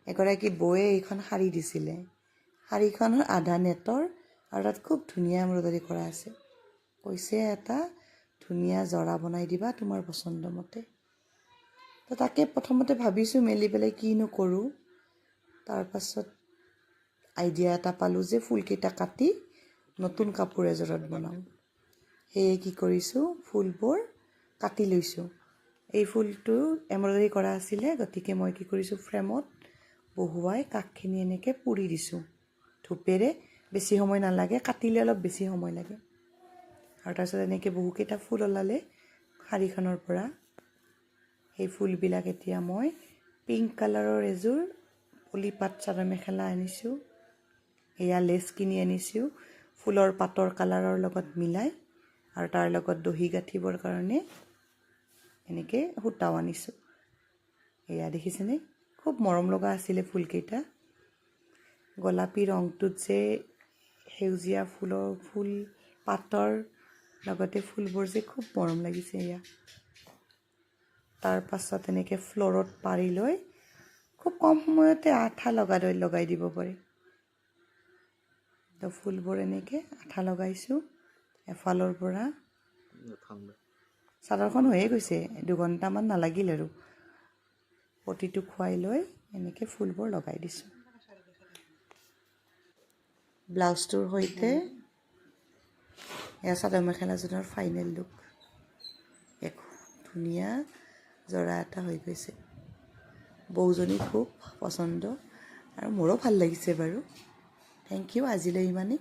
এগৰাকী বৌয়ে এইখন শাৰী দিছিলে। শাৰীখনৰ আধা নেটৰ আৰু তাত খুব ধুনীয়া এমব্ৰইডাৰী কৰা আছে। কৈছে এটা ধুনীয়া জৰা বনাই দিবা তোমাৰ পচন্দ মতে। তো তাকে প্ৰথমতে ভাবিছোঁ মেলি পেলাই কিনো কৰোঁ। তাৰপাছত আইডিয়া এটা পালোঁ যে ফুলকেইটা কাটি নতুন কাপোৰ এযোৰত বনাওঁ। সেয়ে কি কৰিছোঁ, ফুলবোৰ কাটি লৈছোঁ। এই ফুলটো এমব্ৰইডাৰী কৰা আছিলে, গতিকে মই কি কৰিছোঁ, ফ্ৰেমত বহুৱাই কাষখিনি এনেকৈ পুৰি দিছোঁ ধূপেৰে। বেছি সময় নালাগে, কাটিলে অলপ বেছি সময় লাগে। আৰু তাৰপিছত এনেকৈ বহুকেইটা ফুল ওলালে শাৰীখনৰ পৰা। সেই ফুলবিলাক এতিয়া মই পিংক কালাৰৰ এযোৰ পলিপাট চাদৰ মেখেলা আনিছোঁ। এয়া লেচ কিনি আনিছোঁ ফুলৰ পাতৰ কালাৰৰ লগত মিলাই, আৰু তাৰ লগত দহি গাঁঠিবৰ কাৰণে এনেকৈ সূতাও আনিছোঁ। এয়া দেখিছেনে, খুব মৰম লগা আছিলে ফুলকেইটা। গোলাপী ৰংটোত যে সেউজীয়া ফুল পাতৰ লগতে ফুলবোৰ যে খুব মৰম লাগিছে। এয়া তাৰ পাছত এনেকৈ ফ্ল'ৰত পাৰি লৈ খুব কম সময়তে আঠা লগাই দিব পাৰি। তো ফুলবোৰ এনেকৈ আঠা লগাইছোঁ এফালৰ পৰা। চাদৰখন হৈয়ে গৈছে, 2 ঘণ্টামান নালাগিল আৰু। পটিটো খুৱাই লৈ এনেকৈ ফুলবোৰ লগাই দিছোঁ। ব্লাউজটোৰ সৈতে এয়া চাদৰ মেখেলাযোৰৰ ফাইনেল লুক। এক ধুনীয়া জৰা এটা হৈ গৈছে। বৌজনী খুব পচন্দ আৰু মোৰো ভাল লাগিছে বাৰু। থেংক ইউ, আজিলৈ ইমানেই।